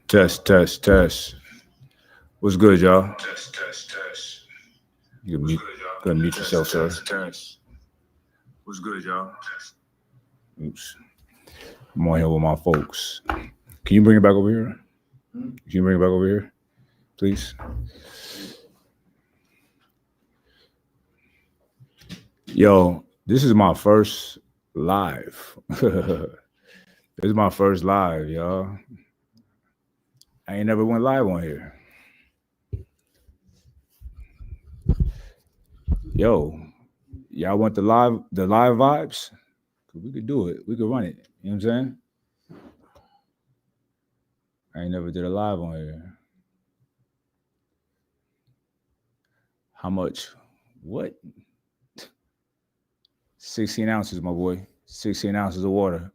Test, test, test. What's good, y'all? You can mute, go ahead and mute yourself, sir. What's good, y'all? Oops. I'm on here with my folks. Can you bring it back over here? Can you bring it back over here, please? Yo, this is my first live. This is my first live, y'all. I ain't never went live on here. Yo, y'all want the live vibes? We could do it. We could run it. You know what I'm saying? I ain't never did a live on here. How much? What? 16 ounces, my boy. 16 ounces of water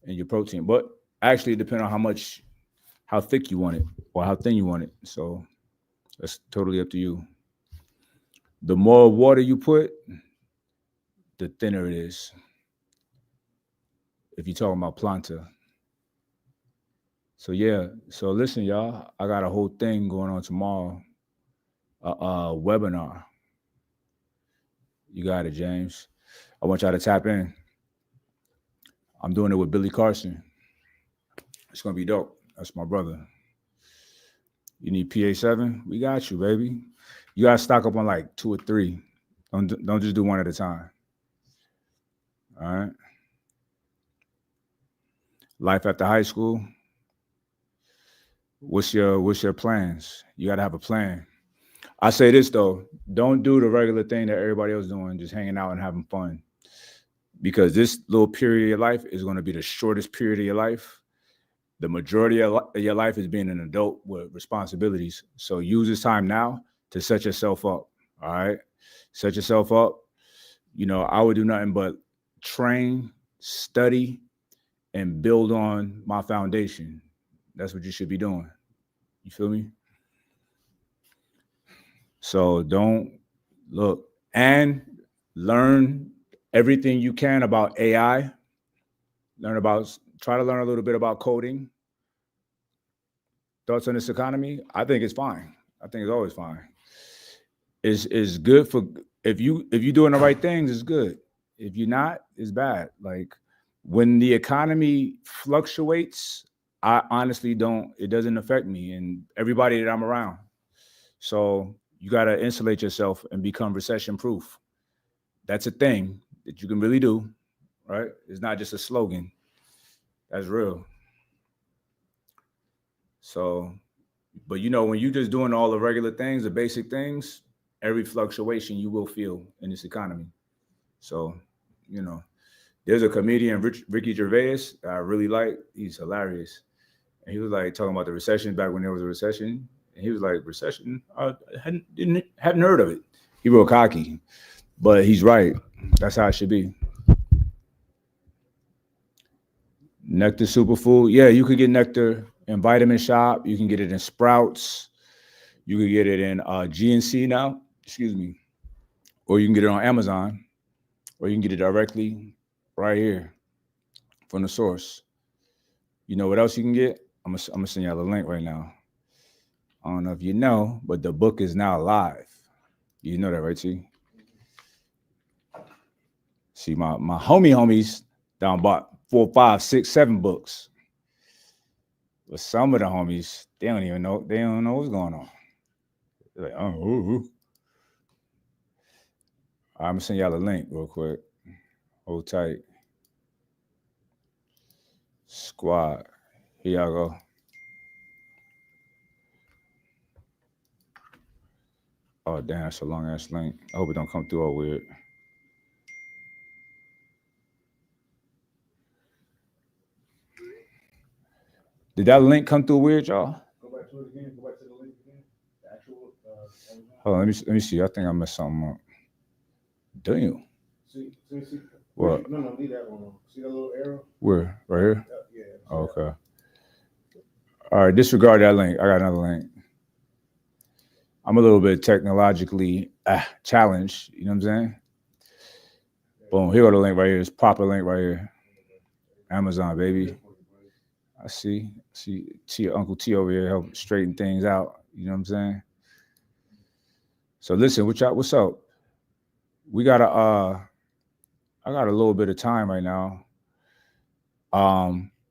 and your protein. But actually, depending on how thick you want it or how thin you want it. So that's totally up to you. The more water you put, the thinner it is. If you're talking about planta. So yeah, so listen, y'all. I got a whole thing going on tomorrow. Webinar. You got it, James. I want y'all to tap in. I'm doing it with Billy Carson. It's gonna be dope. That's my brother. You need PA7? We got you, baby. You gotta stock up on like 2 or 3. Don't just do one at a time. All right. Life after high school. What's your plans? You gotta have a plan. I say this though, don't do the regular thing that everybody else is doing, just hanging out and having fun. Because this little period of your life is going to be the shortest period of your life. The majority of your life is being an adult with responsibilities. So use this time now to set yourself up. All right. Set yourself up. You know, I would do nothing but train, study, and build on my foundation. That's what you should be doing. You feel me? So don't look and learn everything you can about AI. Try to learn a little bit about coding. Thoughts on this economy? I think it's fine. I think it's always fine. It's good for if you're doing the right things, it's good. If you're not, it's bad. Like when the economy fluctuates, I honestly it doesn't affect me and everybody that I'm around. So you got to insulate yourself and become recession proof. That's a thing that you can really do, right? It's not just a slogan. That's real. So, but you know, when you're just doing all the regular things, the basic things, every fluctuation you will feel in this economy. So, you know, there's a comedian, Ricky Gervais, I really like. He's hilarious. And he was like talking about the recession back when there was a recession. And he was like, recession? I hadn't heard of it. He real cocky, but he's right. That's how it should be. Nectar superfood. Yeah, you could get nectar in Vitamin Shop. You can get it in Sprouts. You can get it in GNC now. Excuse me. Or you can get it on Amazon. Or you can get it directly right here from the source. You know what else you can get? I'm gonna send y'all a link right now. I don't know if you know, but the book is now live. You know that, right, T? See, my homies down bought 4, 5, 6, 7 books. But some of the homies, they don't know what's going on. They're like, oh, ooh. I'm gonna send y'all a link real quick. Hold tight. Squad. Here y'all go. Oh damn, that's a long ass link. I hope it don't come through all weird. Did that link come through weird, y'all? Go back to it again. Go back to the link again. The actual. Hold on, let me see. I think I messed something up. Damn. See. What? No, leave that one. See that little arrow? Where? Right here? Yeah. Oh, okay. All right, disregard that link. I got another link. I'm a little bit technologically challenged. You know what I'm saying? Boom. Here go the link right here. It's proper link right here. Amazon, baby. I see Uncle T over here help straighten things out. You know what I'm saying? So listen, what's up? We got I got a little bit of time right now.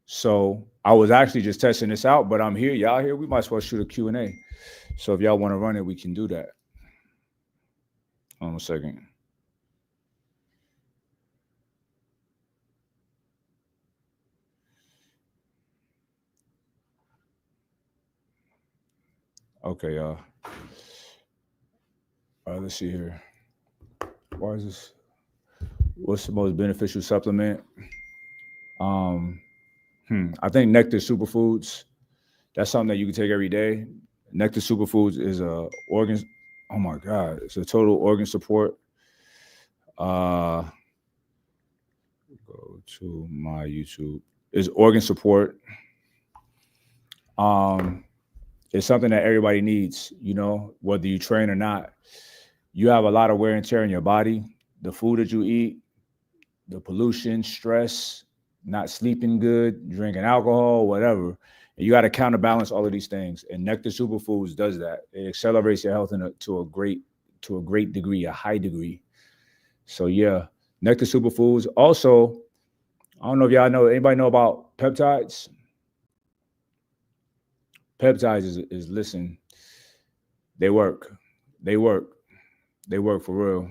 So I was actually just testing this out, but I'm here. Y'all here? We might as well shoot a Q&A. So if y'all want to run it, we can do that. Hold on a second. Okay, y'all. All right, let's see here. Why is this? What's the most beneficial supplement? I think Nectar Superfoods. That's something that you can take every day. Nectar Superfoods is a organ. Oh my God, it's a total organ support. Go to my YouTube. It's organ support. It's something that everybody needs. You know, whether you train or not, you have a lot of wear and tear in your body. The food that you eat, the pollution, stress, not sleeping good, drinking alcohol, whatever. And you got to counterbalance all of these things. And Nectar Superfoods does that. It accelerates your health to a great degree, a high degree. So yeah, Nectar Superfoods. Also, I don't know if y'all know, anybody know about peptides? Peptides is listen, they work. They work for real.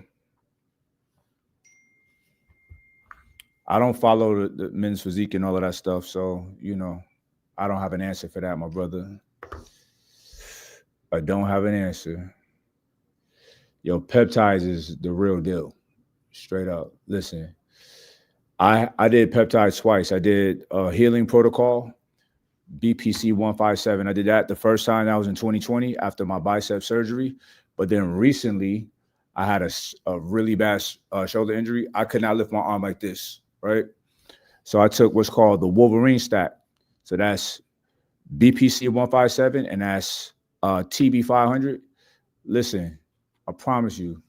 I don't follow the men's physique and all of that stuff. So, you know, I don't have an answer for that, my brother. I don't have an answer. Yo, peptides is the real deal. Straight up. Listen, I did peptides twice. I did a healing protocol, BPC 157. I did that the first time. That was in 2020 after my bicep surgery. But then recently, I had a really bad shoulder injury. I could not lift my arm like this, right? So I took what's called the Wolverine stack. So that's BPC 157 and that's TB 500. Listen, I promise you,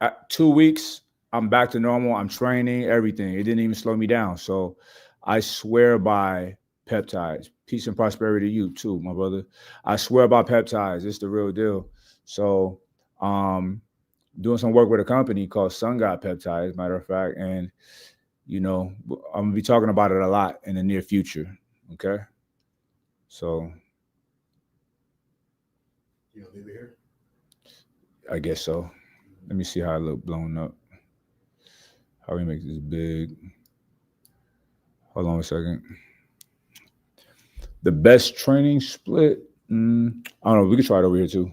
at 2 weeks, I'm back to normal. I'm training, everything. It didn't even slow me down. So I swear by peptides. Peace and prosperity to you too, my brother. I swear by peptides. It's the real deal. So doing some work with a company called Sun God Peptides, matter of fact. And, you know, I'm going to be talking about it a lot in the near future. Okay? So. You gonna leave it here? I guess so. Let me see how I look blown up. How we make this big. Hold on a second. The best training split. I don't know. We can try it over here too.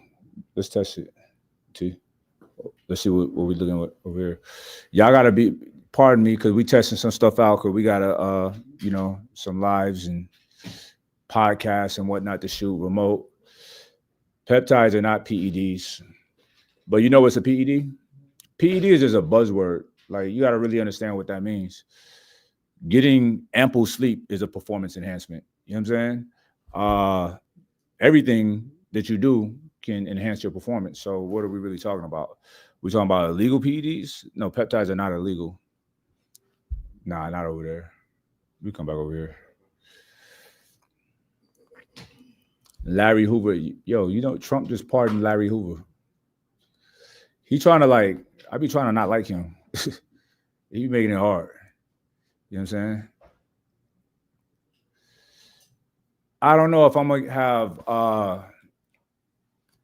Let's test it. Let's see what we're looking at over here. Y'all gotta pardon me, because we testing some stuff out, because we gotta you know, some lives and podcasts and whatnot to shoot remote. Peptides are not PEDs. But you know what's a PED? PED is just a buzzword. Like, you got to really understand what that means. Getting ample sleep is a performance enhancement. You know what I'm saying? Everything that you do can enhance your performance. So what are we really talking about? We're talking about illegal PEDs? No, peptides are not illegal. Nah, not over there. We come back over here. Larry Hoover. Yo, you know, Trump just pardoned Larry Hoover. He trying to I be trying to not like him. He making it hard. You know what I'm saying? I don't know if I'm gonna have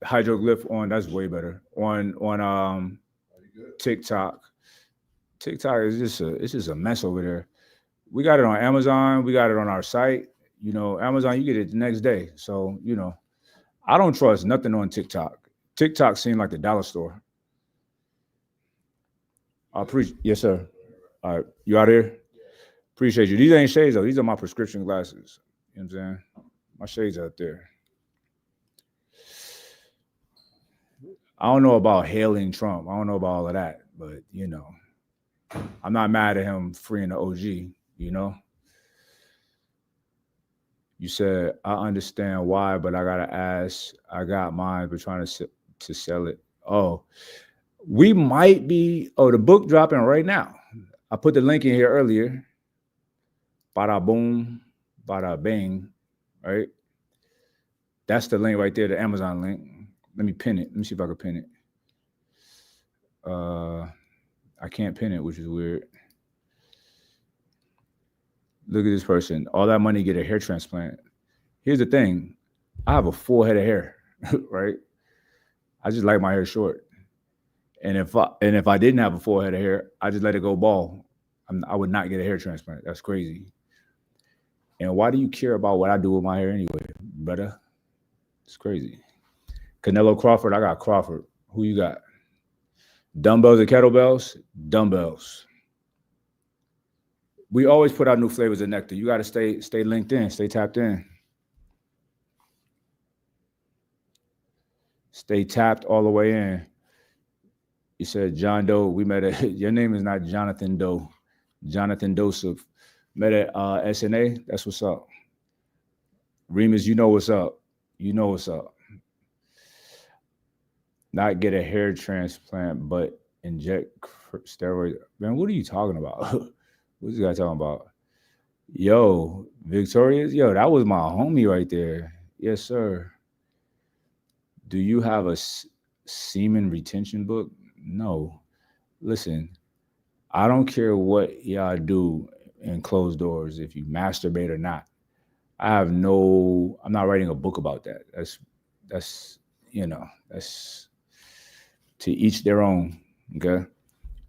hydroglyph on. That's way better on TikTok. TikTok is just a mess over there. We got it on Amazon. We got it on our site. You know, Amazon, you get it the next day. So, you know, I don't trust nothing on TikTok. TikTok seemed like the dollar store. I appreciate. Yes, sir. All right, you out here? Appreciate you. These ain't shades though. These are my prescription glasses. You know what I'm saying? My shades out there. I don't know about hailing Trump. I don't know about all of that, but you know, I'm not mad at him freeing the OG. You know. You said I understand why, but I gotta ask. I got mine, but trying to sell it. Oh. We might be, the book dropping right now. I put the link in here earlier. Bada boom. bada bing, right? That's the link right there, the Amazon link. Let me pin it. Let me see if I can pin it. I can't pin it, which is weird. Look at this person. All that money get a hair transplant. Here's the thing. I have a full head of hair, right? I just like my hair short. And if I didn't have a full head of hair, I just let it go bald. I would not get a hair transplant. That's crazy. And why do you care about what I do with my hair anyway, brother? It's crazy. Canelo Crawford, I got Crawford. Who you got? Dumbbells and kettlebells? Dumbbells. We always put out new flavors of nectar. You got to stay linked in, stay tapped in. Stay tapped all the way in. You said John Doe. We met at, your name is not Jonathan Doe. Jonathan Joseph. Met at SNA. That's what's up. Remus, you know what's up. You know what's up. Not get a hair transplant, but inject steroids. Man, what are you talking about? What's this guy talking about? Yo, Victorious? Yo, that was my homie right there. Yes, sir. Do you have a semen retention book? No. Listen, I don't care what y'all do in closed doors, if you masturbate or not. I'm not writing a book about that. That's to each their own. Okay.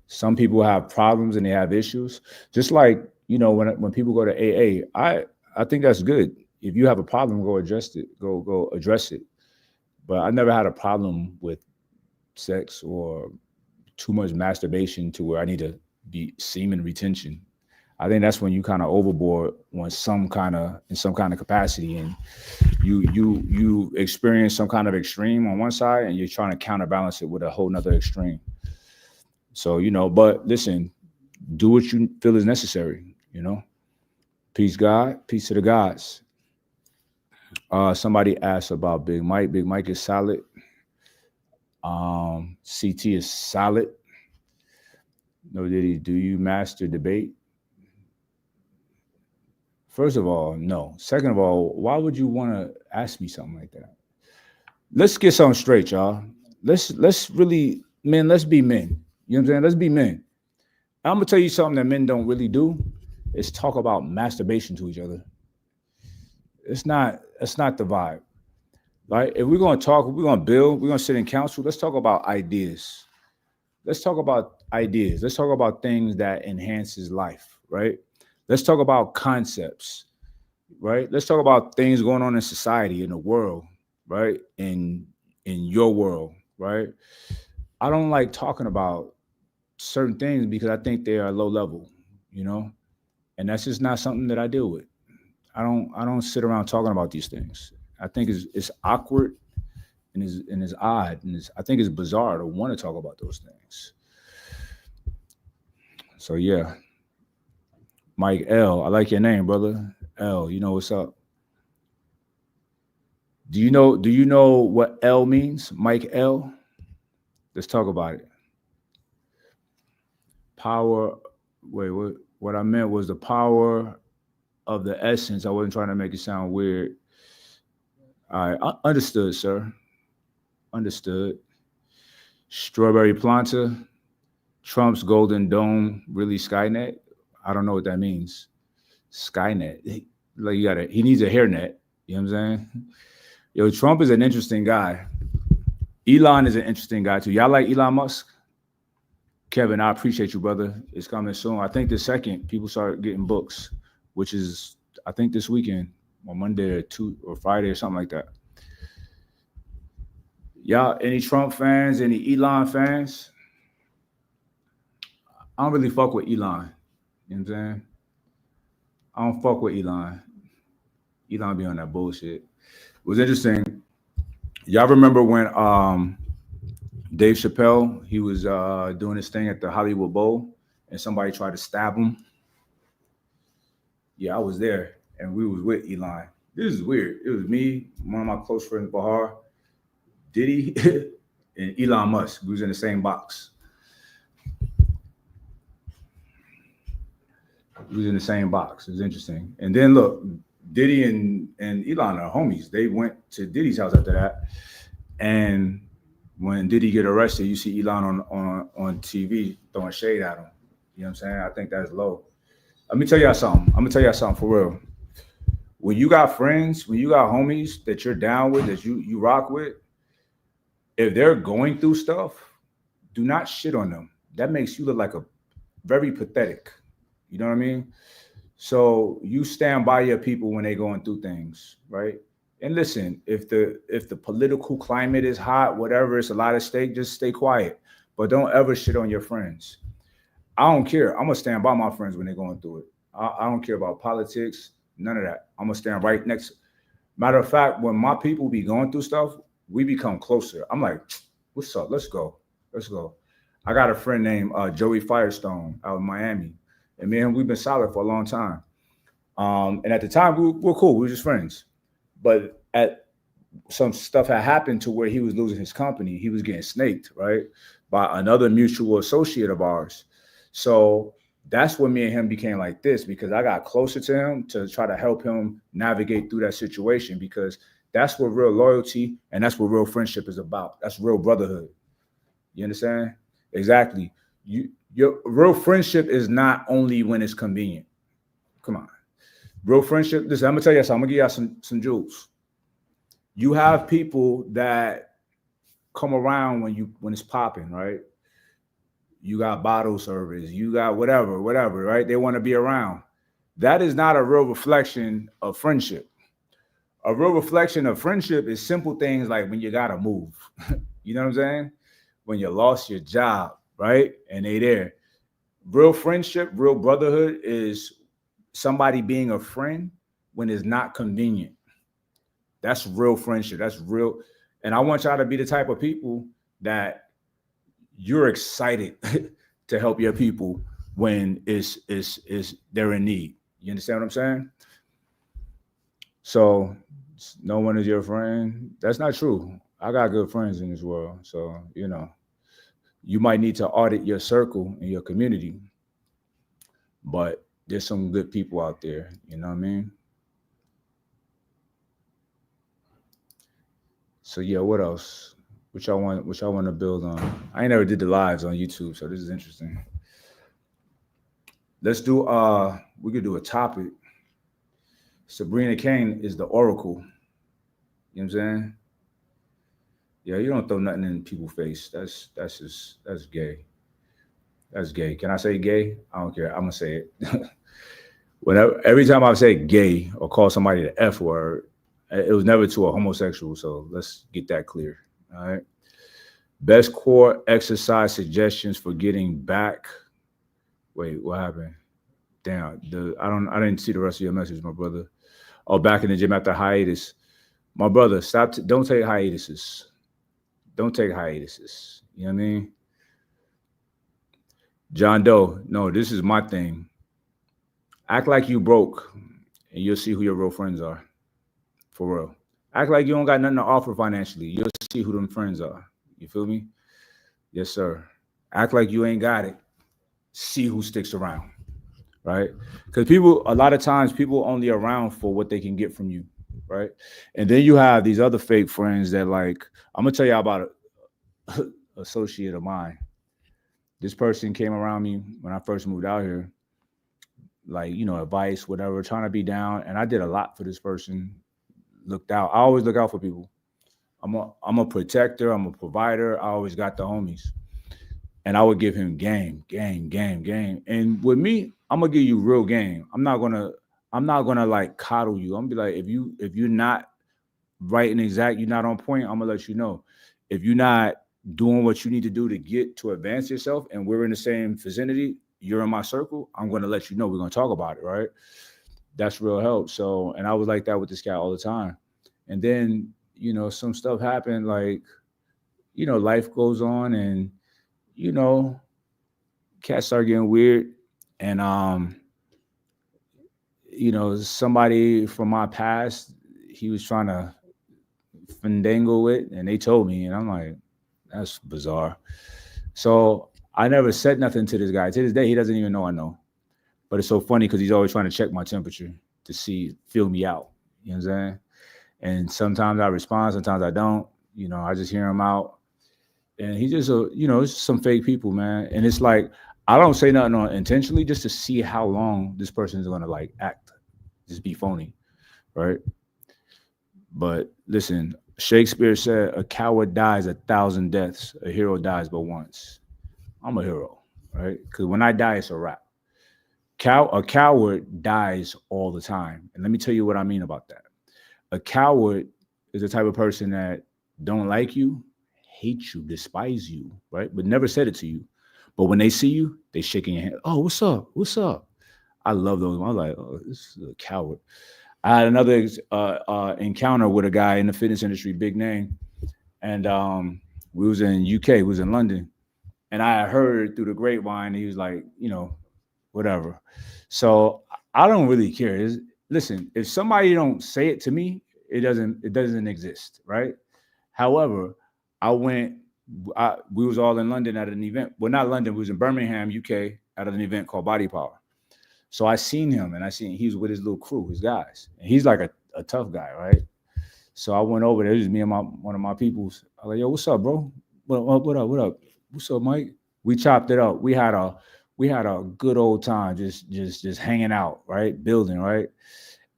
Some people have problems and they have issues. Just like, when people go to AA, I think that's good. If you have a problem, go address it. Go address it. But I never had a problem with sex or too much masturbation to where I need to be semen retention. I think that's when you kind of overboard in some kind of capacity, and you experience some kind of extreme on one side, and you're trying to counterbalance it with a whole nother extreme. So, but listen, do what you feel is necessary, Peace, God. Peace to the gods. Somebody asked about Big Mike. Big Mike is solid. CT is solid. No, Diddy, do you master debate? First of all, no. Second of all, why would you want to ask me something like that? Let's get something straight, y'all. Let's really, men, let's be men. You know what I'm saying? Let's be men. I'm going to tell you something that men don't really do is talk about masturbation to each other. It's not the vibe. Right? If we're going to talk, we're going to build, we're going to sit in council, let's talk about ideas. Let's talk about ideas. Let's talk about things that enhances life, right? Let's talk about concepts, right? Let's talk about things going on in society, in the world, right? In your world, right? I don't like talking about certain things because I think they are low level, and that's just not something that I deal with. I don't sit around talking about these things. I think it's awkward and it's odd, and I think it's bizarre to want to talk about those things. So yeah. Mike L, I like your name, brother. L, you know what's up. Do you know what L means? Mike L? Let's talk about it. Power. Wait, what I meant was the power of the essence. I wasn't trying to make it sound weird. All right, understood, sir. Understood. Strawberry Planta, Trump's Golden Dome, really Skynet? I don't know what that means. Skynet. He needs a hairnet. You know what I'm saying? Yo, Trump is an interesting guy. Elon is an interesting guy too. Y'all like Elon Musk? Kevin, I appreciate you, brother. It's coming soon. I think the second people start getting books, which is, I think this weekend, on Monday or Friday or something like that. Y'all, any Trump fans, any Elon fans? I don't really fuck with Elon. You know what I'm saying? I don't fuck with Elon. Elon be on that bullshit. It was interesting. Y'all remember when Dave Chappelle, he was doing his thing at the Hollywood Bowl and somebody tried to stab him? Yeah, I was there and we was with Elon. This is weird. It was me, one of my close friends, Bahar, Diddy, and Elon Musk. We was in the same box. We was in the same box. It was interesting. And then look, Diddy and Elon are homies. They went to Diddy's house after that, and when Diddy get arrested, you see Elon on TV throwing shade at him. You know what I'm saying? I think that's low. Let me tell y'all something. I'm gonna tell y'all something for real. When you got friends, when you got homies that you're down with, that you rock with, if they're going through stuff, do not shit on them. That makes you look like a very pathetic. You know what I mean? So you stand by your people when they're going through things, right? And listen, if the political climate is hot, whatever, it's a lot at stake, just stay quiet. But don't ever shit on your friends. I don't care. I'm gonna stand by my friends when they're going through it. I don't care about politics, none of that. I'm gonna stand right next. Matter of fact, when my people be going through stuff, we become closer. I'm like, what's up? Let's go. Let's go. I got a friend named Joey Firestone out in Miami. And me and him, we've been solid for a long time. And at the time, we were cool. We were just friends. But at some stuff had happened to where he was losing his company. He was getting snaked, right, by another mutual associate of ours. So that's when me and him became like this, because I got closer to him to try to help him navigate through that situation, because that's what real loyalty and that's what real friendship is about. That's real brotherhood. You understand? Exactly. Your real friendship is not only when it's convenient. Come on. Real friendship, listen, I'm gonna tell you something. I'm gonna give y'all some jewels. You have people that come around when it's popping, right? You got bottle service, you got whatever, right? They want to be around. That is not a real reflection of friendship. A real reflection of friendship is simple things like when you gotta move. You know what I'm saying? When you lost your job, right? And they there. Real friendship, real brotherhood is somebody being a friend when it's not convenient. That's real friendship. That's real. And I want y'all to be the type of people that you're excited to help your people when they're in need. You understand what I'm saying? So no one is your friend. That's not true. I got good friends in this world. So, you know, you might need to audit your circle and your community, but there's some good people out there. You know what I mean? So yeah, what else? Which I want to build on. I ain't never did the lives on YouTube, so this is interesting. Let's do we could do a topic. Sabrina Cain is the oracle. You know what I'm saying? Yeah, you don't throw nothing in people's face. That's gay. That's gay. Can I say gay? I don't care. I'm gonna say it. Every time I say gay or call somebody the F word, it was never to a homosexual. So let's get that clear. All right. Best core exercise suggestions for getting back. Wait, what happened? Damn, I didn't see the rest of your message, my brother. Oh, back in the gym after hiatus. My brother, don't take hiatuses. Don't take hiatuses. You know what I mean? John Doe, no, this is my thing. Act like you broke and you'll see who your real friends are. For real. Act like you don't got nothing to offer financially. You'll see who them friends are. You feel me? Yes, sir. Act like you ain't got it. See who sticks around. Right? Because a lot of times people only around for what they can get from you. Right? And then you have these other fake friends that, like, I'm gonna tell you about an associate of mine. This person came around me when I first moved out here, like, you know, advice, whatever, trying to be down. And I did a lot for this person. Looked out. I always look out for people. I'm a protector. I'm a provider. I always got the homies. And I would give him game. And with me, I'm gonna give you real game. I'm not gonna like coddle you. I'm gonna be like, if you're not right and exact, you're not on point, I'm gonna let you know. If you're not doing what you need to do to advance yourself, and we're in the same vicinity, you're in my circle, I'm gonna let you know. We're gonna talk about it, right? That's real help. So, and I was like that with this guy all the time. And then, you know, some stuff happened, like, you know, life goes on, and, you know, cats start getting weird. And you know, somebody from my past, he was trying to fandangle it, and they told me, and I'm like, that's bizarre. So I never said nothing to this guy. To this day, he doesn't even know I know. But it's so funny because he's always trying to check my temperature. feel me out. You know what I'm saying? And sometimes I respond, sometimes I don't. You know, I just hear him out, and he just it's just some fake people, man. And it's like I don't say nothing on intentionally just to see how long this person is gonna like act, just be phony, right? But listen, Shakespeare said, "A coward dies 1,000 deaths. A hero dies but once." I'm a hero, right? Because when I die, it's a wrap. A coward dies all the time, and let me tell you what I mean about that. A coward is the type of person that don't like you, hate you, despise you, right? But never said it to you. But when they see you, they shaking your hand. Oh, what's up? What's up? I love those. I'm like, oh, this is a coward. I had another encounter with a guy in the fitness industry, big name, and we was in UK, we was in London, and I heard through the grapevine he was like, whatever. So I don't really care. Listen, if somebody don't say it to me, it doesn't exist, right? However, I went. We was all in London at an event. Well, not London. We was in Birmingham, UK, at an event called Body Power. So I seen him, and he was with his little crew, his guys, and he's like a tough guy, right? So I went over there. It was me and one of my peoples. I was like, yo, what's up, bro? What up? What up? What's up, Mike? We chopped it up. We had a good old time, just hanging out, right? Building, right?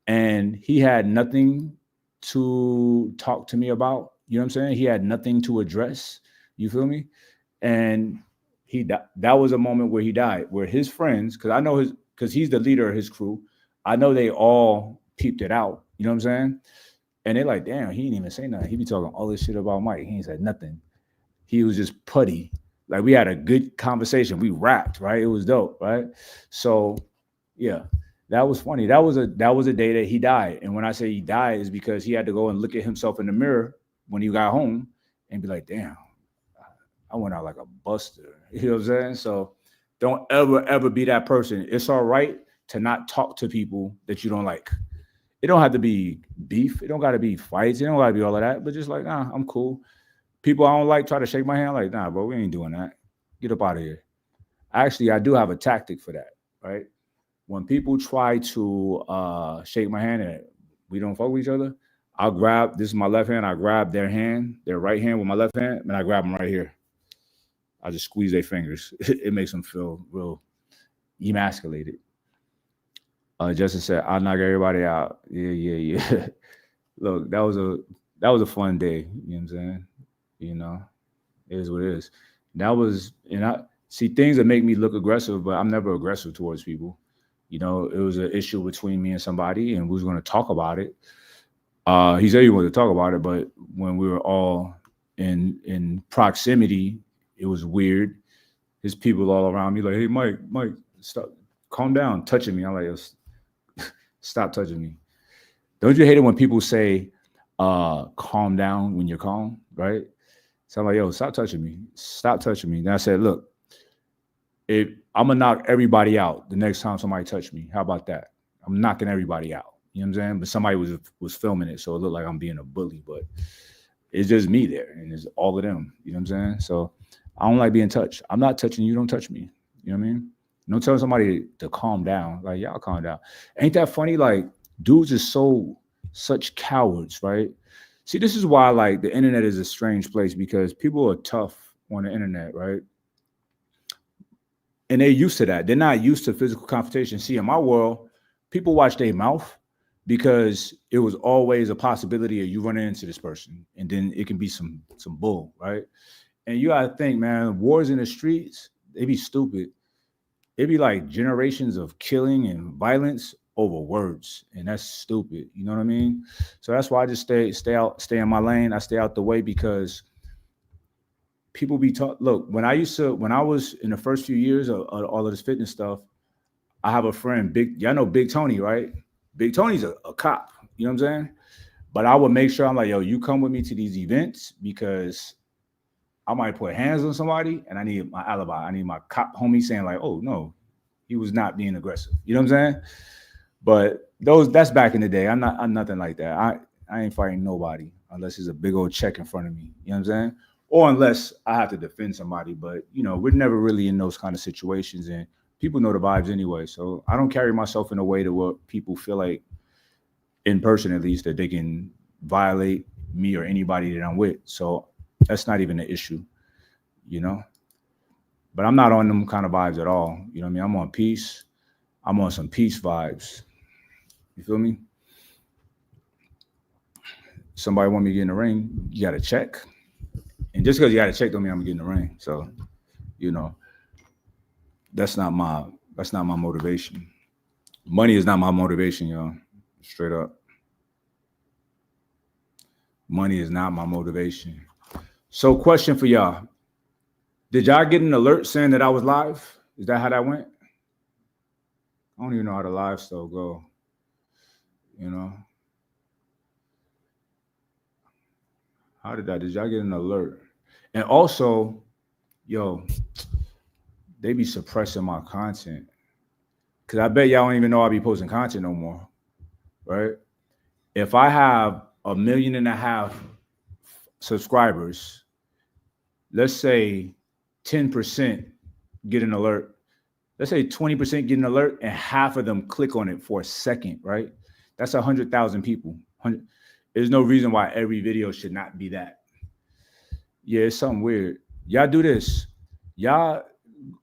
And he had nothing to talk to me about. You know what I'm saying? He had nothing to address. You feel me? And that was a moment where he died, where his friends, because he's the leader of his crew. I know they all peeped it out. You know what I'm saying? And they're like, damn, he didn't even say nothing. He be talking all this shit about Mike. He ain't said nothing. He was just putty. Like we had a good conversation. We rapped, right? It was dope, right? So yeah, that was funny. That was a day that he died. And when I say he died, is because he had to go and look at himself in the mirror when he got home and be like, damn, I went out like a buster. You know what I'm saying? So don't ever be that person. It's all right to not talk to people that you don't like. It don't have to be beef. It don't got to be fights. It don't got to be all of that. But just like, nah, I'm cool. People I don't like try to shake my hand. Like, nah, bro, we ain't doing that. Get up out of here. Actually, I do have a tactic for that, right? When people try to shake my hand and we don't fuck with each other, I'll grab, this is my left hand, I grab their hand, their right hand with my left hand, and I grab them right here. I just squeeze their fingers. It makes them feel real emasculated. Justin said, "I'll knock everybody out." Yeah. Look, that was a fun day. You know what I'm saying? You know, it is what it is. That was, and I see things that make me look aggressive, but I'm never aggressive towards people. You know, it was an issue between me and somebody, and we was going to talk about it. He said he wanted to talk about it, but when we were all in proximity, it was weird. His people all around me, like, "Hey, Mike, stop, calm down, touching me." I'm like, "Stop touching me." Don't you hate it when people say, "Calm down" when you're calm, right? So I'm like, "Yo, stop touching me. Stop touching me." Then I said, "Look, if I'm gonna knock everybody out the next time somebody touch me, how about that? I'm knocking everybody out." You know what I'm saying? But somebody was filming it, so it looked like I'm being a bully, but it's just me there, and it's all of them. You know what I'm saying? So I don't like being touched. I'm not touching you. Don't touch me. You know what I mean? Don't tell somebody to calm down. Like, y'all calm down. Ain't that funny? Like, dudes are such cowards, right? See, this is why like the internet is a strange place, because people are tough on the internet, right? And they're used to that. They're not used to physical confrontation. See, in my world, people watch their mouth because it was always a possibility of you running into this person, and then it can be some bull, right? And you gotta think, man, wars in the streets, they be stupid. It'd be like generations of killing and violence over words, and that's stupid. You know what I mean? So that's why I just stay in my lane. I stay out the way, because people be taught. Look, when I was in the first few years of all of this fitness stuff, I have a friend, y'all know Big Tony, right? Big Tony's a cop. You know what I'm saying? But I would make sure, I'm like, "Yo, you come with me to these events, because I might put hands on somebody and I need my alibi. I need my cop homie saying like, oh no, he was not being aggressive." You know what I'm saying? But that's back in the day. I'm nothing like that. I ain't fighting nobody unless there's a big old check in front of me. You know what I'm saying? Or unless I have to defend somebody. But we're never really in those kind of situations, and people know the vibes anyway. So I don't carry myself in a way to where people feel like in person at least, that they can violate me or anybody that I'm with. So that's not even an issue, you know. But I'm not on them kind of vibes at all. You know what I mean? I'm on peace. I'm on some peace vibes. You feel me? Somebody want me to get in the ring, you got to check. And just because you got to check don't mean I'm gonna get in the ring. So, you know, that's not my motivation. Money is not my motivation, y'all. Straight up. Money is not my motivation. So, question for y'all. Did y'all get an alert saying that I was live? Is that how that went? I don't even know how the live stuff go. You know? How did y'all get an alert? And also, yo, they be suppressing my content. Cause I bet y'all don't even know I be posting content no more. Right? If I have 1.5 million subscribers, let's say 10% get an alert. Let's say 20% get an alert and half of them click on it for a second, right? That's 100,000 people. There's no reason why every video should not be that. Yeah, it's something weird. Y'all do this. Y'all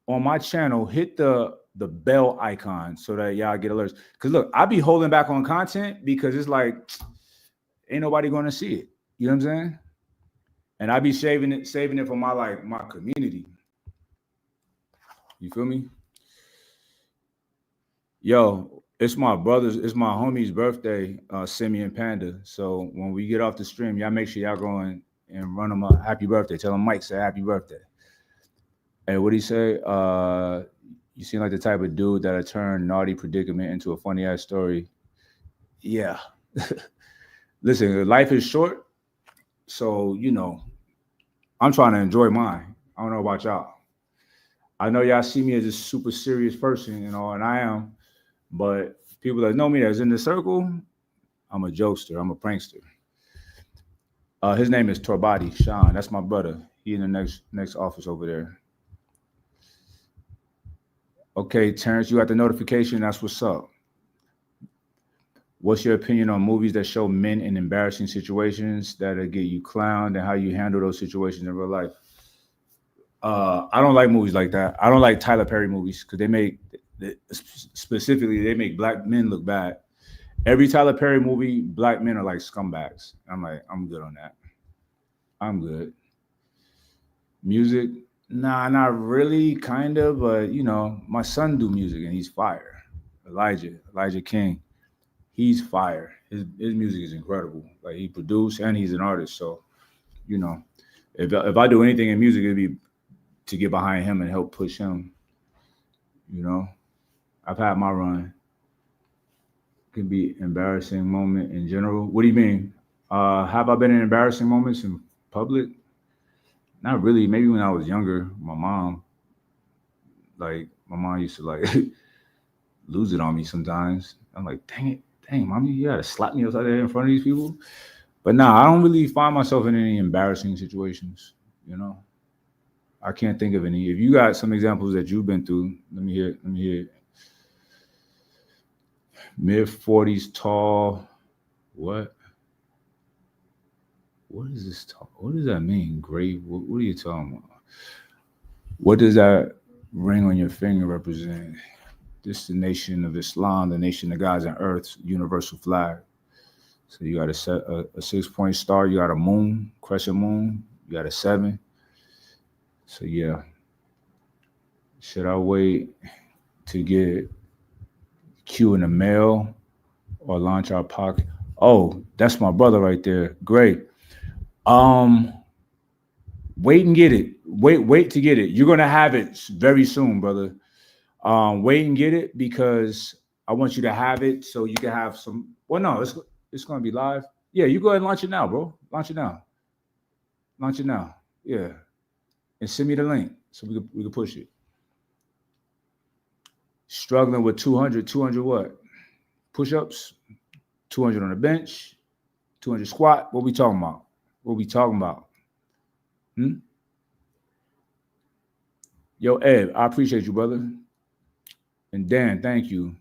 on my channel, hit the bell icon so that y'all get alerts. Because look, I be holding back on content because it's like, ain't nobody going to see it. You know what I'm saying? And I be saving it for my community. You feel me? Yo, it's my homie's birthday, Simeon Panda. So when we get off the stream, y'all make sure y'all go and run him a happy birthday. Tell him Mike said happy birthday. Hey, what'd he say? You seem like the type of dude that'll turn naughty predicament into a funny ass story. Yeah. Listen, life is short. So, you know, I'm trying to enjoy mine. I don't know about y'all. I know y'all see me as a super serious person, you know, and I am. But people that know me that's in the circle, I'm a jokester. I'm a prankster. His name is Torbati Sean. That's my brother. He in the next office over there. Okay, Terrence, you got the notification. That's what's up. What's your opinion on movies that show men in embarrassing situations that'll get you clowned and how you handle those situations in real life? I don't like movies like that. I don't like Tyler Perry movies because they make black men look bad. Every Tyler Perry movie, black men are like scumbags. I'm good on that. I'm good. Music, nah, not really, kind of, but you know, my son do music and he's fire. Elijah King, he's fire. His music is incredible. Like he produced and he's an artist. So, you know, if I do anything in music, it'd be to get behind him and help push him. You know, I've had my run. Could be embarrassing moment in general. What do you mean? Have I been in embarrassing moments in public? Not really. Maybe when I was younger, my mom used to like lose it on me sometimes. I'm like, dang, mommy, you gotta slap me upside the head in front of these people. But nah, I don't really find myself in any embarrassing situations, you know. I can't think of any. If you got some examples that you've been through, let me hear it. Mid-40s, tall. What is this tall? What does that mean? Grave? What are you talking about? What does that ring on your finger represent? This is the nation of Islam, the nation of gods and earth, universal flag. So you got a 6-point star, you got a moon, crescent moon, you got a 7. So yeah. Should I wait to get Q in the mail or launch our podcast? Oh, that's my brother right there. Great. Wait and get it. Wait to get it. You're gonna have it very soon, brother. Wait and get it because I want you to have it so you can have some. Well, no, it's gonna be live. Yeah, you go ahead and launch it now, bro. Launch it now. Yeah, and send me the link so we can push it. Struggling with 200 what? Push-ups, 200 on the bench, 200 squat. What we talking about? Yo, Ed, I appreciate you, brother. And Dan, thank you.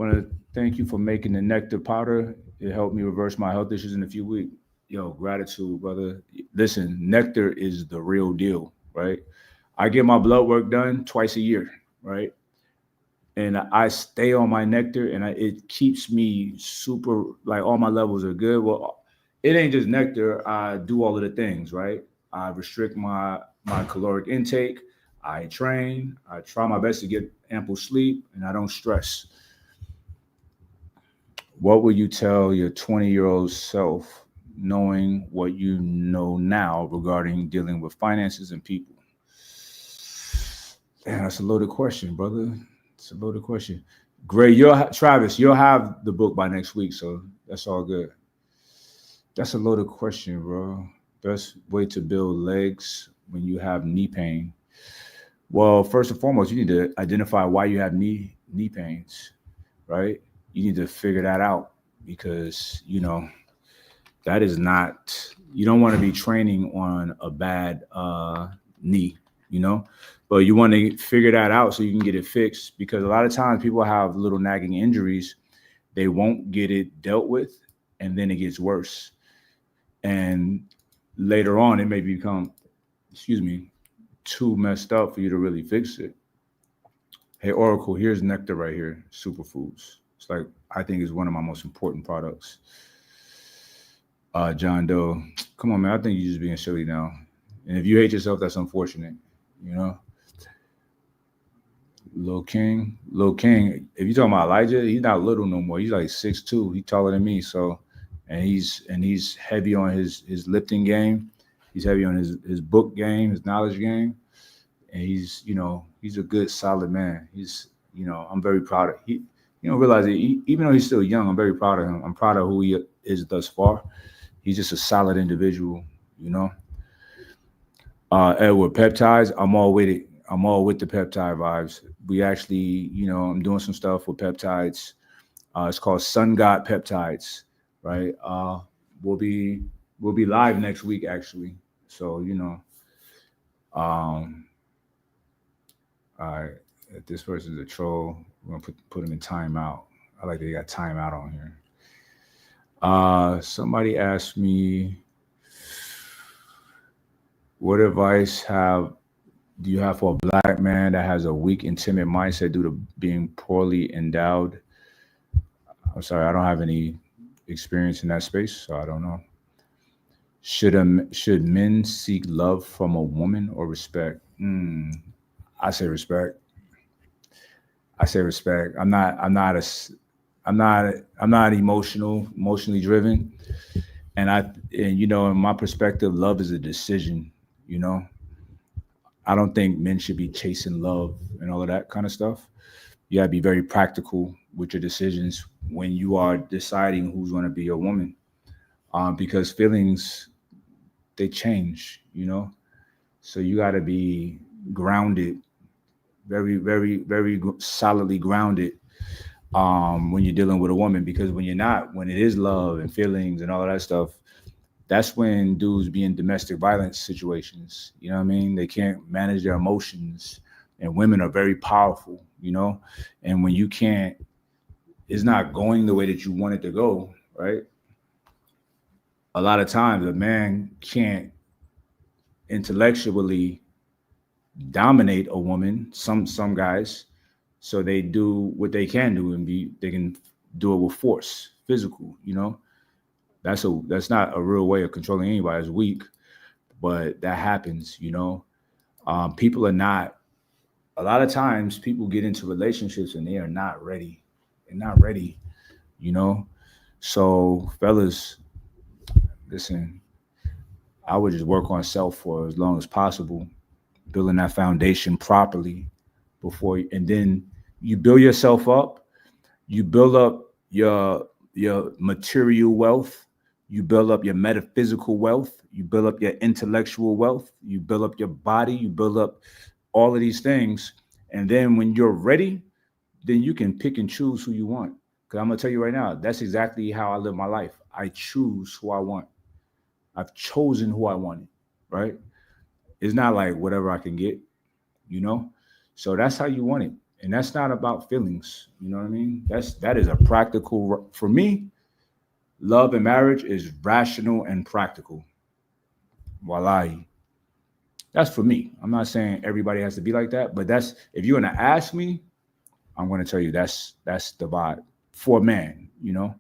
Want to thank you for making the nectar powder. It helped me reverse my health issues in a few weeks. Yo, gratitude, brother. Listen, nectar is the real deal, right? I get my blood work done twice a year, right? And I stay on my nectar, and it keeps me super, like all my levels are good. Well, it ain't just nectar. I do all of the things, right? I restrict my caloric intake. I train. I try my best to get ample sleep, and I don't stress. What would you tell your 20-year-old self, knowing what you know now regarding dealing with finances and people? Damn, that's a loaded question, brother. It's a loaded question. Great, Travis. You'll have the book by next week, so that's all good. That's a loaded question, bro. Best way to build legs when you have knee pain. Well, first and foremost, you need to identify why you have knee pains, right? You need to figure that out because that is not. You don't want to be training on a bad knee, you know, but you want to figure that out so you can get it fixed because a lot of times people have little nagging injuries, they won't get it dealt with, and then it gets worse, and later on it may become, excuse me, too messed up for you to really fix it. Hey Oracle, here's nectar right here, superfoods. It's like I think it's one of my most important products. John Doe, come on, man. I think you're just being silly now. And if you hate yourself, that's unfortunate. You know, Lil King. If you talking about Elijah, he's not little no more. He's like 6'2". He's taller than me. So, and he's heavy on his lifting game. He's heavy on his book game, his knowledge game, and he's a good solid man. I'm very proud of he. Realize that even though he's still young, I'm very proud of him. I'm proud of who he is thus far. He's just a solid individual, you know. Edward, peptides, I'm all with it. I'm all with the peptide vibes. We actually, I'm doing some stuff with peptides. It's called Sun God Peptides, right? We'll be live next week actually. So, all right. If this person's a troll, we're gonna put him in timeout. I like that they got timeout on here. Somebody asked me, what advice do you have for a black man that has a weak and timid mindset due to being poorly endowed? I'm sorry, I don't have any experience in that space, so I don't know. Should men seek love from a woman or respect? I say respect. I'm not emotionally driven. And in my perspective, love is a decision, I don't think men should be chasing love and all of that kind of stuff. You gotta be very practical with your decisions when you are deciding who's going to be your woman, because feelings, they change, so you got to be grounded, very, very, very solidly grounded, when you're dealing with a woman, because when it is love and feelings and all of that stuff, that's when dudes be in domestic violence situations. You know what I mean? They can't manage their emotions, and women are very powerful, and when it's not going the way that you want it to go, right? A lot of times a man can't intellectually dominate a woman, some guys, so they do what they can do, and they can do it with force, physical, that's not a real way of controlling anybody. It's weak, but that happens, people are not, a lot of times people get into relationships and they are not ready. They're not ready, so fellas, listen, I would just work on self for as long as possible, building that foundation properly and then you build yourself up. You build up your material wealth. You build up your metaphysical wealth. You build up your intellectual wealth. You build up your body. You build up all of these things. And then when you're ready, then you can pick and choose who you want. Because I'm going to tell you right now, that's exactly how I live my life. I choose who I want. I've chosen who I wanted, right? It's not like whatever I can get, So that's how you want it. And that's not about feelings. You know what I mean? That is a practical for me. Love and marriage is rational and practical. Wallahi. That's for me. I'm not saying everybody has to be like that, but that's if you're gonna ask me, I'm gonna tell you that's the vibe for a man, you know.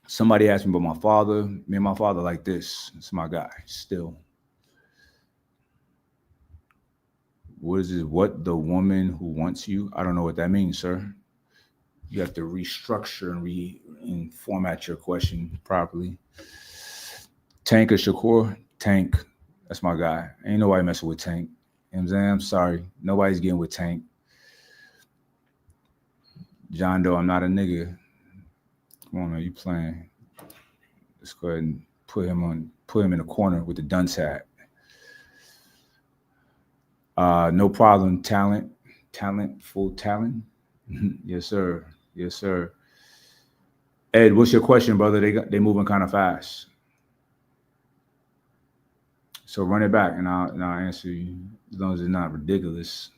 Somebody asked me about my father. Me and my father like this. It's my guy. Still. What is it? What the woman who wants you? I don't know what that means, sir. You have to restructure and format your question properly. Tank or Shakur? Tank. That's my guy. Ain't nobody messing with Tank. You know what I'm saying? I'm sorry. Nobody's getting with Tank. John Doe, I'm not a nigga. Come on, man. You playing. Let's go ahead and put him in the corner with the dunce hat. No problem. Talent, full talent. Yes, sir. Yes, sir. Ed, what's your question, brother? They moving kind of fast. So run it back, and I'll answer you as long as it's not ridiculous.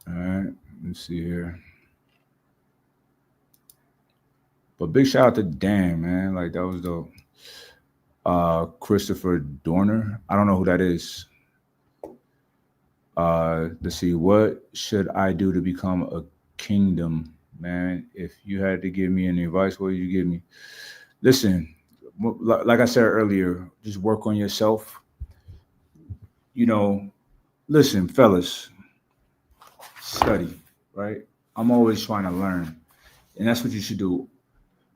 All right. Let's see here. But big shout out to Dan, man. Like that was dope. Christopher Dorner. I don't know who that is. Let's see. What should I do to become a kingdom, man? If you had to give me any advice, what would you give me? Listen, like I said earlier, just work on yourself. You know, listen, fellas, study, right? I'm always trying to learn. And that's what you should do.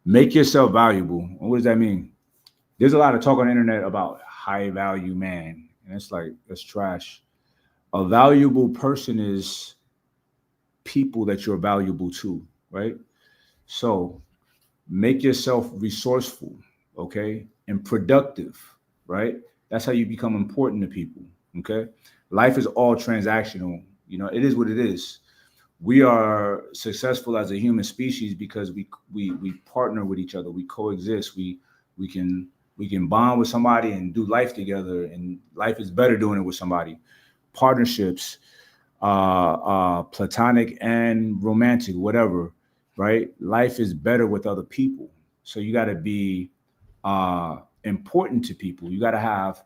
Make yourself valuable. And what does that mean? There's a lot of talk on the internet about high value man. And it's like, that's trash. A valuable person is people that you're valuable to, right? So make yourself resourceful, okay? And productive, right? That's how you become important to people, okay? Life is all transactional. You know, it is what it is. We are successful as a human species because we partner with each other. We coexist. We can bond with somebody and do life together. And life is better doing it with somebody. Partnerships, platonic and romantic, whatever, right? Life is better with other people. So you got to be important to people. You got to have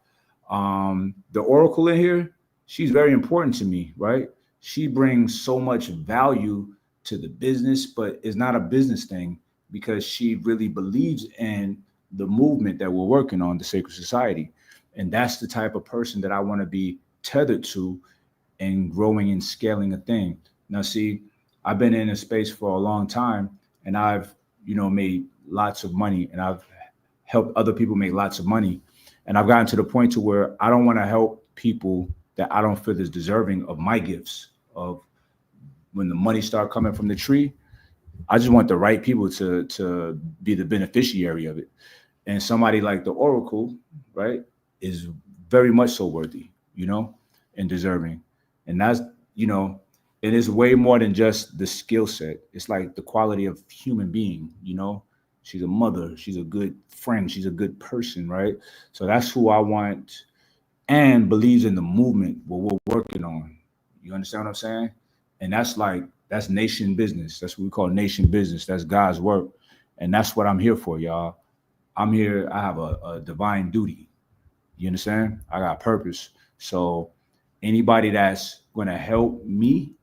the oracle in here. She's very important to me, right? She brings so much value to the business, but it's not a business thing because she really believes in the movement that we're working on, the Sacred Society. And that's the type of person that I want to be tethered to and growing and scaling a thing. Now, see, I've been in a space for a long time and I've, made lots of money and I've helped other people make lots of money. And I've gotten to the point to where I don't want to help people that I don't feel is deserving of my gifts. Of when the money start coming from the tree, I just want the right people to be the beneficiary of it. And somebody like the Oracle, right, is very much so worthy, and deserving. And that's, it is way more than just the skill set. It's like the quality of human being, She's a mother, she's a good friend, she's a good person, right? So that's who I want and believes in the movement, what we're working on. You understand what I'm saying? And that's nation business. That's what we call nation business. That's God's work. And that's what I'm here for, y'all. I'm here. I have a divine duty. You understand? I got purpose. So anybody that's going to help me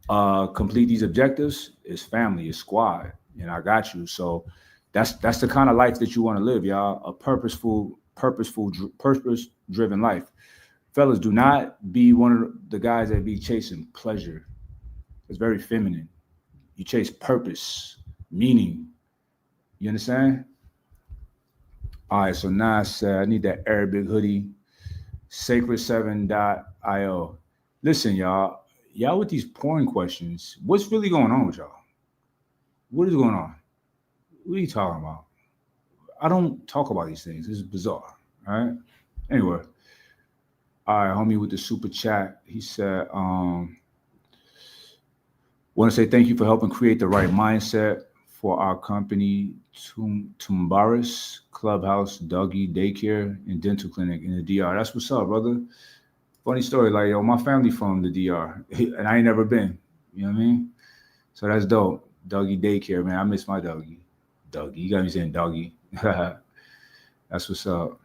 complete these objectives is family, is squad. And I got you. So that's the kind of life that you want to live, y'all. A purpose-driven life. Fellas, do not be one of the guys that be chasing pleasure. It's very feminine. You chase purpose, meaning. You understand? All right, so now I said I need that Arabic hoodie, sacred7.io. Listen, y'all with these porn questions, what's really going on with y'all? What is going on? What are you talking about? I don't talk about these things. This is bizarre. All right. Anyway. All right, homie with the super chat. He said, want to say thank you for helping create the right mindset for our company, Tumbaris Clubhouse, Doggy Daycare, and Dental Clinic in the DR. That's what's up, brother. Funny story, like yo, my family from the DR, and I ain't never been. You know what I mean? So that's dope. Doggy daycare, man. I miss my doggy. Doggy, you got me saying doggy. That's what's up.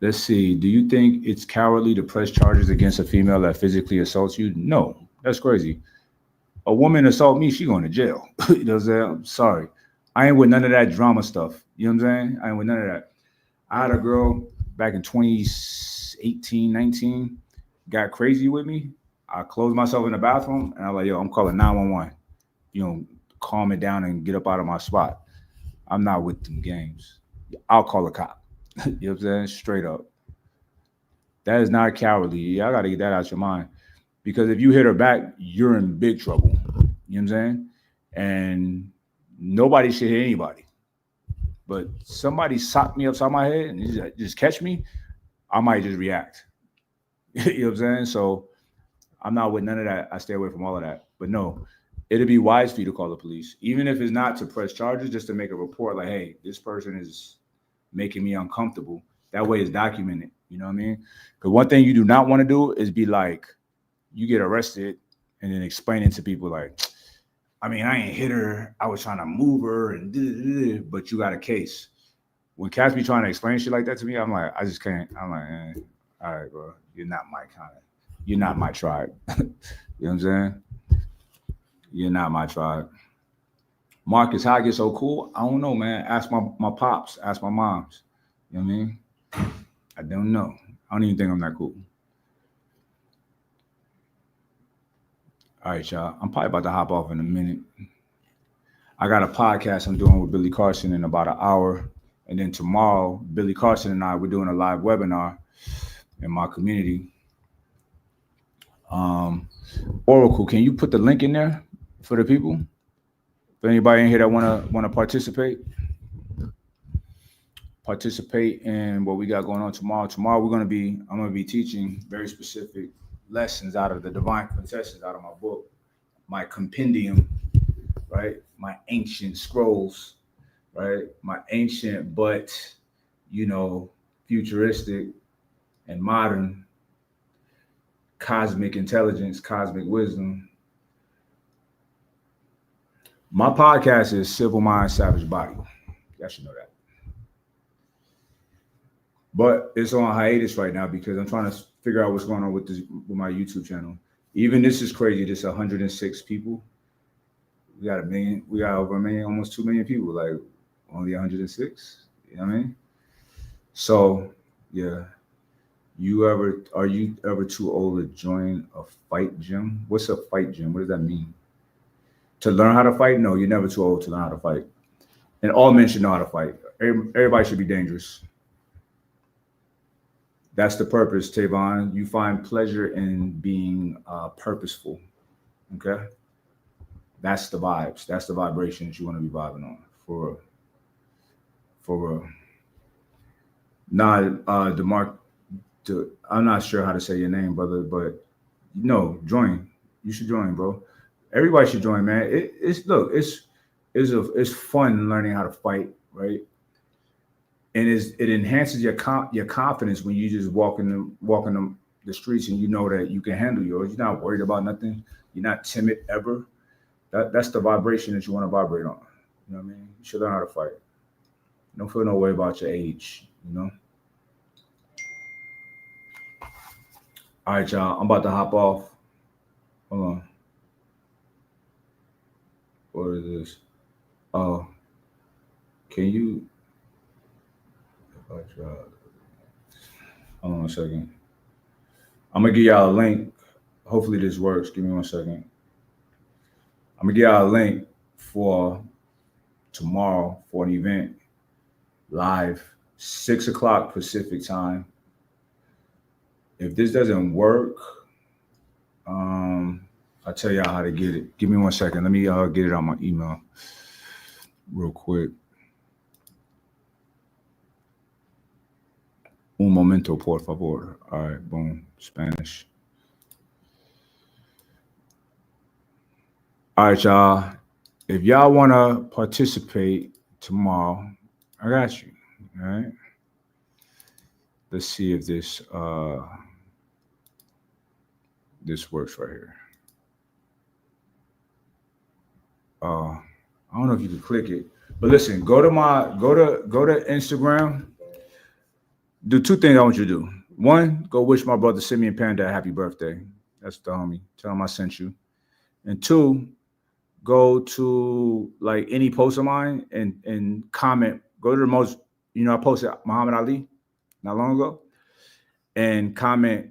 Let's see. Do you think it's cowardly to press charges against a female that physically assaults you? No, that's crazy. A woman assault me, she going to jail. You know what I'm saying? I'm sorry. I ain't with none of that drama stuff. You know what I'm saying? I ain't with none of that. I had a girl back in 2018, 19, got crazy with me. I closed myself in the bathroom and I was like, yo, I'm calling 911. You know, calm it down and get up out of my spot. I'm not with them games. I'll call a cop. You know what I'm saying? Straight up. That is not cowardly. Yeah, I got to get that out your mind. Because if you hit her back, you're in big trouble. You know what I'm saying? And nobody should hit anybody. But somebody socked me upside my head and just catch me, I might just react. You know what I'm saying? So I'm not with none of that. I stay away from all of that. But no, it'd be wise for you to call the police, even if it's not to press charges, just to make a report like, hey, this person is making me uncomfortable. That way it's documented. You know what I mean? Because one thing you do not want to do is be like, you get arrested and then explaining to people like, I mean, I ain't hit her. I was trying to move her and but you got a case. When cats be trying to explain shit like that to me, I'm like, I just can't. I'm like, all right, bro, you're not my kind of, you're not my tribe. You know what I'm saying? You're not my tribe. Marcus, how I get so cool? I don't know, man. Ask my pops, ask my moms. You know what I mean? I don't know. I don't even think I'm that cool. All right, y'all. I'm probably about to hop off in a minute. I got a podcast I'm doing with Billy Carson in about an hour. And then tomorrow, Billy Carson and we're doing a live webinar in my community. Oracle, can you put the link in there for the people? If anybody in here that wanna participate in what we got going on tomorrow. Tomorrow I'm gonna be teaching very specific lessons out of the Divine Quintessence out of my book, my compendium, right? My ancient scrolls, right? My ancient but futuristic and modern cosmic intelligence, cosmic wisdom. My podcast is Civil Mind, Savage Body. You should know that. But it's on hiatus right now because I'm trying to figure out what's going on with my YouTube channel. Even this is crazy. This 106 people. We got a million. We got over a million, almost 2 million people. Like only 106. You know what I mean? So yeah. Are you ever too old to join a fight gym? What's a fight gym? What does that mean? To learn how to fight? No, you're never too old to learn how to fight. And all men should know how to fight. Everybody should be dangerous. That's the purpose, Tavon. You find pleasure in being purposeful. Okay? That's the vibes. That's the vibration that you want to be vibing on. For real. DeMarc, I'm not sure how to say your name, brother, but join. You should join, bro. Everybody should join, man. It's fun learning how to fight, right? And it enhances your confidence when you just walking the streets and you know that you can handle yours. You're not worried about nothing. You're not timid ever. That's the vibration that you want to vibrate on. You know what I mean? You should learn how to fight. Don't feel no way about your age. All right, y'all. I'm about to hop off. Hold on. What is this? Oh, can you? Hold on a second. I'm gonna give y'all a link. Hopefully this works. Give me 1 second. I'm gonna give y'all a link for tomorrow for an event live, 6 o'clock Pacific time. If this doesn't work, I'll tell y'all how to get it. Give me 1 second. Let me get it on my email real quick. Un momento, por favor. All right, boom, Spanish. All right, y'all. If y'all want to participate tomorrow, I got you. All right. let's see if this this works right here. I don't know if you can click it, but listen, go to Instagram. Do two things I want you to do. One, go wish my brother Simeon Panda a happy birthday. That's the homie. Tell him I sent you. And two, go to like any post of mine and comment. Go to the most, I posted Muhammad Ali not long ago, and comment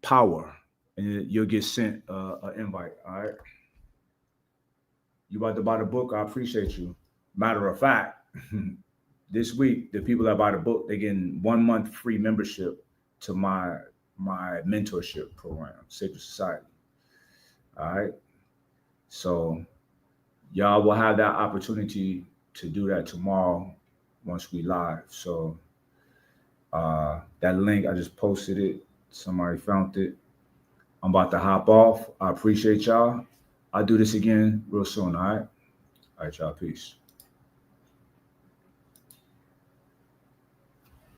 power, and you'll get sent an invite. All right. You about to buy the book? I appreciate you. Matter of fact, this week the people that buy the book, they getting 1 month free membership to my mentorship program, Sacred Society. All right. So y'all will have that opportunity to do that tomorrow once we live. So that link, I just posted it. Somebody found it. I'm about to hop off. I appreciate y'all. I'll do this again real soon. All right. All right, y'all. Peace.